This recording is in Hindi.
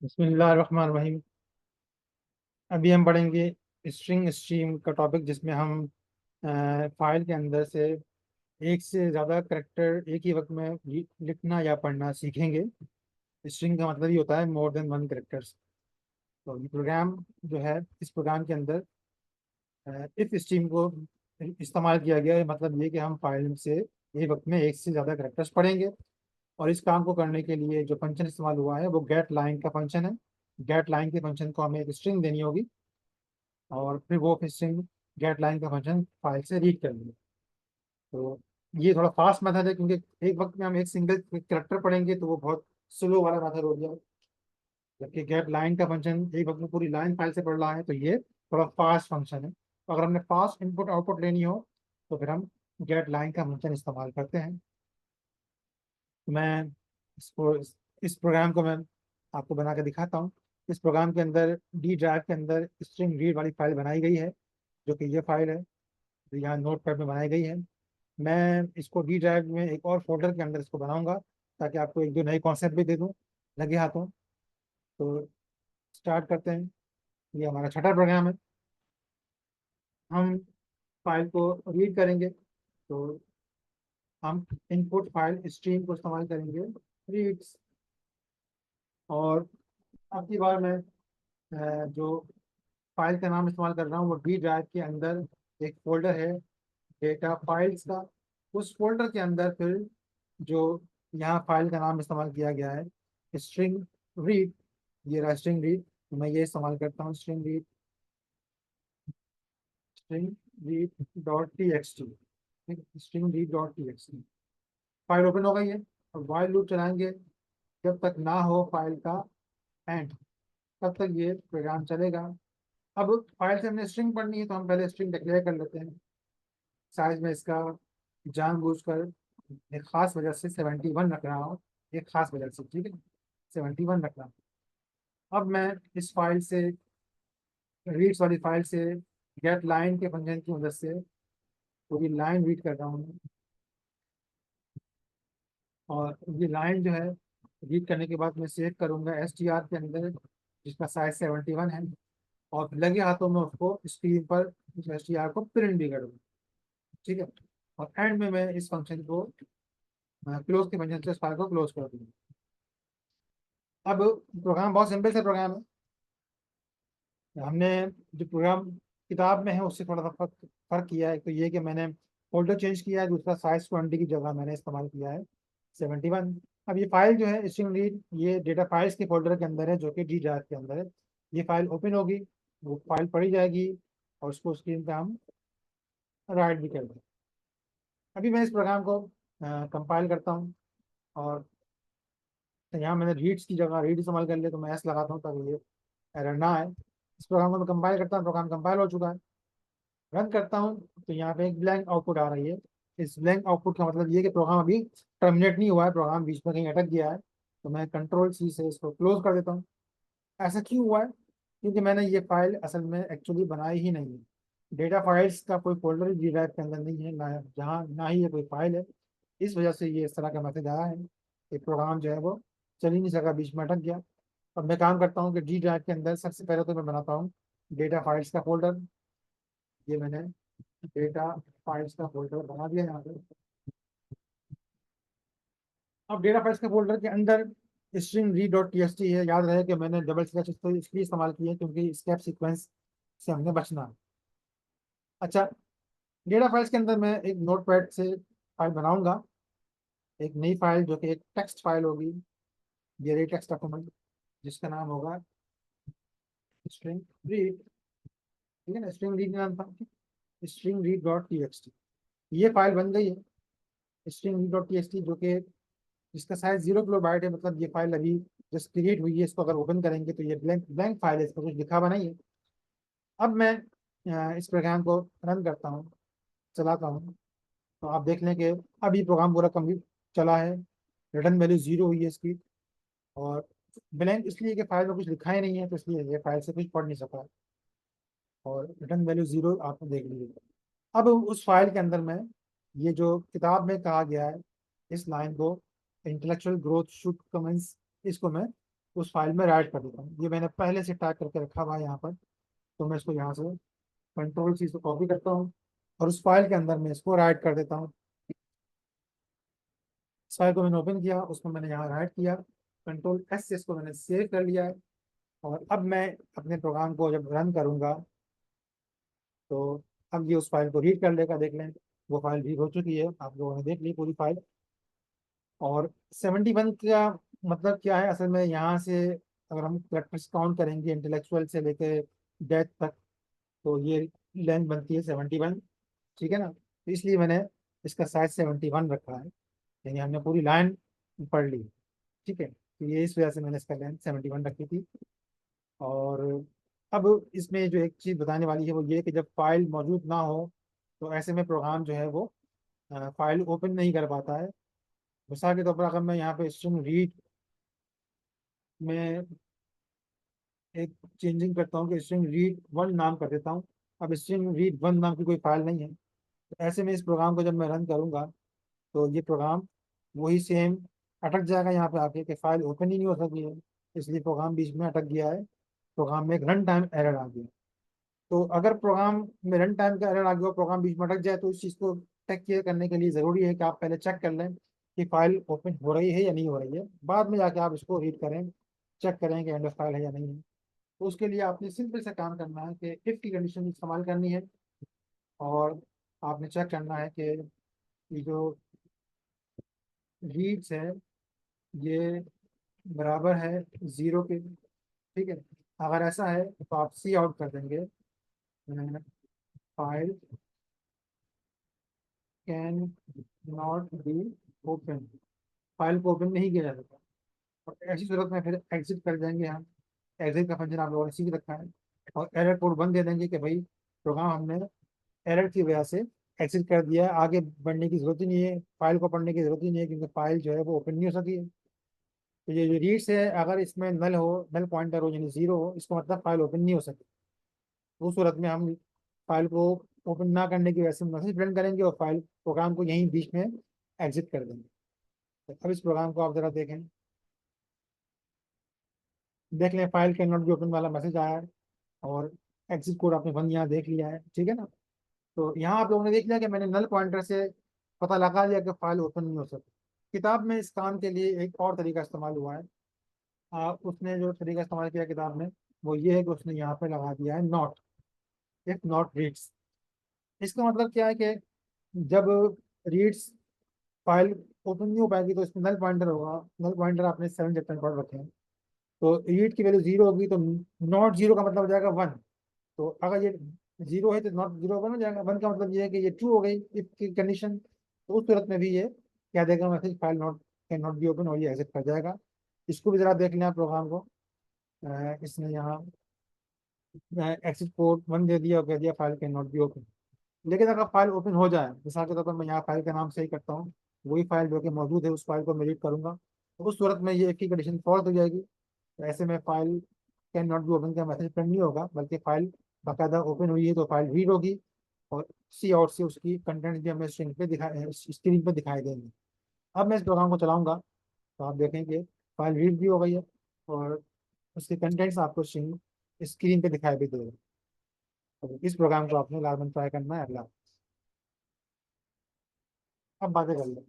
बिस्मिल्लाहिर्रहमानिर्रहीम। अभी हम पढ़ेंगे स्ट्रिंग स्ट्रीम का टॉपिक, जिसमें हम फाइल के अंदर से एक से ज़्यादा करेक्टर एक ही वक्त में लिखना या पढ़ना सीखेंगे। स्ट्रिंग का मतलब ही होता है मोर देन वन करेक्टर्स। तो ये प्रोग्राम जो है, इस प्रोग्राम के अंदर इफ स्ट्रीम को इस्तेमाल किया गया है। मतलब ये कि हम फाइल से एक वक्त में एक से ज़्यादा करेक्टर्स पढ़ेंगे। और इस काम को करने के लिए जो फंक्शन इस्तेमाल हुआ है वो गेट लाइन का फंक्शन है। गेट लाइन के फंक्शन को हमें एक स्ट्रिंग देनी होगी, और फिर वो स्ट्रिंग गेट लाइन का फंक्शन फाइल से रीड कर लेंगे। तो ये थोड़ा फास्ट मेथड है, क्योंकि एक वक्त में हम एक सिंगल करेक्टर पढ़ेंगे तो वो बहुत स्लो वाला मेथड हो गया। जबकि गेट लाइन का फंक्शन एक वक्त में पूरी लाइन फाइल से पढ़ रहा है, तो ये थोड़ा फास्ट फंक्शन है। तो अगर हमने फास्ट इनपुट आउटपुट लेनी हो तो फिर हम गेट लाइन का फंक्शन इस्तेमाल करते हैं। तो मैं इसको इस प्रोग्राम को मैं आपको बना के दिखाता हूँ। इस प्रोग्राम के अंदर डी ड्राइव के अंदर स्ट्रिंग रीड वाली फाइल बनाई गई है, जो कि ये फाइल है, जो यहाँ नोट पैड में बनाई गई है। मैं इसको डी ड्राइव में एक और फोल्डर के अंदर इसको बनाऊंगा, ताकि आपको एक दो नए कॉन्सेप्ट भी दे दूँ लगे हाथों। तो स्टार्ट करते हैं। ये हमारा छठा प्रोग्राम है। हम फाइल को रीड करेंगे, तो हम इनपुट फाइल स्ट्रीम को इस्तेमाल करेंगे रीड्स। और अब की बार मैं जो फाइल का नाम इस्तेमाल कर रहा हूँ वो डी ड्राइव के अंदर एक फोल्डर है डेटा फाइल्स का। उस फोल्डर के अंदर फिर जो यहाँ फाइल का नाम इस्तेमाल किया गया है स्ट्रिंग रीड, ये रहा स्ट्रिंग रीड। तो मैं ये इस्तेमाल करता हूँ string read dot T x T. String read dot T x T file open हो गई है। और वाइल लूप चलाएंगे जब तक ना हो फाइल का एंड, तब तक ये प्रोग्राम चलेगा। अब फाइल से हमने स्ट्रिंग पढ़नी है, तो हम पहले स्ट्रिंग डिक्लेयर कर लेते हैं। साइज में इसका जानबूझकर एक खास वजह से 71 रख रहा हूँ। एक खास वजह से, ठीक है, 71 रख रहा हूँ। अब मैं इस फाइल से, रीड्स वाली फाइल से, गेट लाइन के फंक्शन की मदद से पूरी लाइन रीड कर रहा हूँ। और ये लाइन जो है रीड करने के बाद मैं सेव करूँगा STR के अंदर, जिसका साइज 71 है। और लगे हाथों में उसको स्क्रीन पर उस STR को प्रिंट भी करूँगा, ठीक है। और एंड में मैं इस फंक्शन को क्लोज के फंक्शन से इस फाइल को क्लोज कर दूँगा। अब प्रोग्राम बहुत सिंपल से प्रोग्राम है। हमने जो प्रोग्राम किताब में है उससे थोड़ा सा फर्क किया है। तो ये कि मैंने फोल्डर चेंज किया है, दूसरा साइज 20 की जगह मैंने इस्तेमाल किया है 71। अब ये फाइल जो है स्ट्रिंग रीड, ये डेटा फाइल्स के फोल्डर के अंदर है, जो कि डी ड्राइव के अंदर है। ये फाइल ओपन होगी, वो फाइल पढ़ी जाएगी, और उसको स्क्रीन पे हम राइट भी कर देंगे। अभी मैं इस प्रोग्राम को कंपाइल करता हूँ। और यहाँ मैंने रीड्स की जगह रीड इस्तेमाल कर लिया, तो मैं एस लगाता हूँ ताकि ये एरर ना आए। इस प्रोग्राम को मैं कंपाइल करता हूँ, प्रोग्राम कंपाइल हो चुका है। रन करता हूँ तो यहाँ पे एक ब्लैंक आउटपुट आ रही है। इस ब्लैंक आउटपुट का मतलब ये है कि प्रोग्राम अभी टर्मिनेट नहीं हुआ है, प्रोग्राम बीच में कहीं अटक गया है। तो मैं कंट्रोल C से इसको क्लोज कर देता हूँ। ऐसा क्यों हुआ है? क्योंकि मैंने ये फाइल असल में एक्चुअली बनाई ही नहीं है। डेटा फाइल्स का कोई फोल्डर डी ड्राइव के अंदर नहीं है, ना जहाँ ना ही ये कोई फाइल है। इस वजह से ये इस तरह का मैसेज आया है कि प्रोग्राम जो है वो चल ही नहीं सका, बीच में अटक गया। अब मैं काम करता हूँ कि डी ड्राइव के अंदर सबसे पहले तो मैं बनाता हूँ डेटा फाइल्स का फोल्डर। ये मैंने डेटा फाइल्स का फोल्डर बना दिया यहाँ पे। अब डेटा फाइल्स के फोल्डर के अंदर स्ट्रिंग री डॉट टी एस टी है। याद रहे कि मैंने डबल स्लैश इसलिए इस्तेमाल किया है क्योंकि स्टेप सीक्वेंस से हमने बचना है। अच्छा, डेटा फाइल्स के अंदर मैं एक नोट पैड से फाइल बनाऊंगा, एक नई फाइल जो कि एक टेक्स्ट फाइल होगी। ये रही टेक्स्ट डॉक्यूमेंट, जिसका नाम होगा स्ट्रिंग रीड। ठीक है ना, स्ट्रिंग रीड नाम था, string read dot T x T. ये फाइल बन गई है string read dot T x T, जो कि जिसका साइज 0 किलोबाइट है। मतलब ये फाइल अभी जस्ट क्रिएट हुई है। इसको अगर ओपन करेंगे तो ये ब्लैंक ब्लैंक फाइल है, इसमें कुछ लिखा हुआ नहीं है। अब मैं इस प्रोग्राम को रन करता हूँ, चलाता हूँ। तो आप देख लें कि अब ये प्रोग्राम पूरा कंप्लीट चला है। रिटर्न वैल्यू 0 हुई है इसकी। और ब्लैंक इसलिए कि फाइल में कुछ लिखा ही नहीं है, तो इसलिए ये फाइल से कुछ पढ़ नहीं सका। और रिटर्न वैल्यू 0 आपने देख लीजिए। अब उस फाइल के अंदर में ये जो किताब में कहा गया है, इस लाइन को इंटेलेक्चुअल ग्रोथ शुड कमेंस, इसको मैं उस फाइल में राइट कर देता हूँ। ये मैंने पहले से टाइप करके रखा हुआ है यहाँ पर। तो मैं इसको यहाँ से कंट्रोल सी से कॉपी करता हूँ और उस फाइल के अंदर मैं इसको राइट कर देता हूँ। इस फाइल को मैंने ओपन किया, उसको मैंने यहाँ राइट किया, कंट्रोल एस से इसको मैंने सेव कर लिया है। और अब मैं अपने प्रोग्राम को जब रन करूँगा तो अब ये उस फाइल को रीड कर लेगा। देख लें, वो फाइल रीड हो चुकी है, आप लोगों ने देख ली पूरी फाइल। और 71 का मतलब क्या है असल में, यहाँ से अगर हम करेक्टर्स काउंट करेंगे इंटेलेक्चुअल से लेके डेथ तक, तो ये लेंथ बनती है 71। ठीक है ना, तो इसलिए मैंने इसका साइज 71 रखा है, यानी हमने पूरी लाइन पढ़ ली। ठीक है, तो ये इस वजह से मैंने इसका लेंथ 71 रखी थी। और अब इसमें जो एक चीज़ बताने वाली है वो ये है कि जब फाइल मौजूद ना हो तो ऐसे में प्रोग्राम जो है वो फाइल ओपन नहीं कर पाता है। मिसाल के तौर पर अगर मैं यहाँ पे स्ट्रिंग रीड में एक चेंजिंग करता हूँ कि स्ट्रिंग रीड वन नाम कर देता हूँ। अब स्ट्रिंग रीड वन नाम की कोई फाइल नहीं है, तो ऐसे में इस प्रोग्राम को जब मैं रन करूँगा तो ये प्रोग्राम वही सेम अटक जाएगा यहाँ पे आके कि फाइल ओपन ही नहीं हो सकी है, इसलिए प्रोग्राम बीच में अटक गया है। प्रोग्राम में एक रन टाइम एरर आ गया। तो अगर प्रोग्राम में रन टाइम का एरर आ गया और प्रोग्राम बीच में अटक जाए तो इस चीज़ को टेक केयर करने के लिए ज़रूरी है कि आप पहले चेक कर लें कि फाइल ओपन हो रही है या नहीं हो रही है, बाद में जाके आप इसको रीड करें, चेक करें कि एंड ऑफ फाइल है या नहीं है। तो उसके लिए आपने सिंपल सा काम करना है कि इफ की कंडीशन इस्तेमाल करनी है और आपने चेक करना है कि ये जो रीड्स है ये बराबर है जीरो के। ठीक है, अगर ऐसा है तो आप सी आउट कर देंगे, file can not be open, file को ओपन नहीं किया जा सकता। और ऐसी सूरत में फिर एग्जिट कर देंगे हम। एग्जिट का फंक्शन आप लोगों ने सीख रखा है। और एरर कोड बंद दे देंगे कि भाई प्रोग्राम हमने एरर की वजह से एग्जिट कर दिया है, आगे बढ़ने की जरूरत ही नहीं है, फाइल को पढ़ने की जरूरत ही नहीं है क्योंकि फाइल जो है वो ओपन नहीं हो सकी है। तो ये जो रीड्स है अगर इसमें नल हो, नल पॉइंटर हो यानी जीरो हो, इसका मतलब फाइल ओपन नहीं हो सकी। उस सूरत में हम फाइल को ओपन ना करने की वजह से मैसेज प्रिंट करेंगे और फाइल प्रोग्राम को यहीं बीच में एग्जिट कर देंगे। तो अब इस प्रोग्राम को आप जरा देखें, देख लें file can not be open वाला मैसेज आया है और एग्जिट कोड आपने बंद यहाँ देख लिया है। ठीक है ना, तो यहाँ आप लोगों ने देख लिया कि मैंने नल पॉइंटर से पता लगा लिया कि फाइल ओपन नहीं हो सकती। किताब में इस काम के लिए एक और तरीका इस्तेमाल हुआ है। उसने जो तरीका इस्तेमाल किया किताब में वो ये है कि उसने यहाँ पे लगा दिया है नॉट, इफ नॉट रीड्स। इसका मतलब क्या है कि जब रीड्स फाइल ओपन नहीं हो पाएगी तो इसमें नल पॉइंटर होगा। नल पॉइंटर आपने 7 चैप्टर में पढ़ रखे हैं। तो रीड की वैल्यू जीरो होगी तो नॉट जीरो का मतलब हो जाएगा वन। तो अगर ये जीरो है तो नॉट जीरो वन हो जाएगा। वन का मतलब ये है कि ये ट्रू हो गई इफ की कंडीशन। तो उस सूरत में भी ये क्या देगा message, file not can not be open, और ये एग्जिट कर जाएगा। इसको भी जरा देख लें आप प्रोग्राम को। इसने यहाँ एग्जिट कोड वन दे दिया और कह दिया file can not be open. लेकिन अगर फाइल ओपन हो जाए, मिसाल के तौर पर मैं यहाँ फाइल का नाम सही करता हूँ, वही फाइल जो कि मौजूद है उस फाइल को मैं रीड करूंगा, तो उस सूरत में ये एक ही कंडीशन फॉल्स हो जाएगी। तो ऐसे में file can not be open का मैसेज प्रिंट नहीं होगा, बल्कि फाइल बाकायदा ओपन हुई है तो फाइल रीड होगी। और सी आउट से उसकी कंटेंट भी हमें स्क्रीन पे स्क्रीन पे दिखाई देंगे। अब मैं इस प्रोग्राम को चलाऊंगा तो आप देखेंगे फाइल रीड भी हो गई है और उसके कंटेंट्स आपको स्क्रीन पे दिखाई भी देगा। तो इस प्रोग्राम को आपने लाजमन ट्राई करना है अगला। अब बातें कर लें।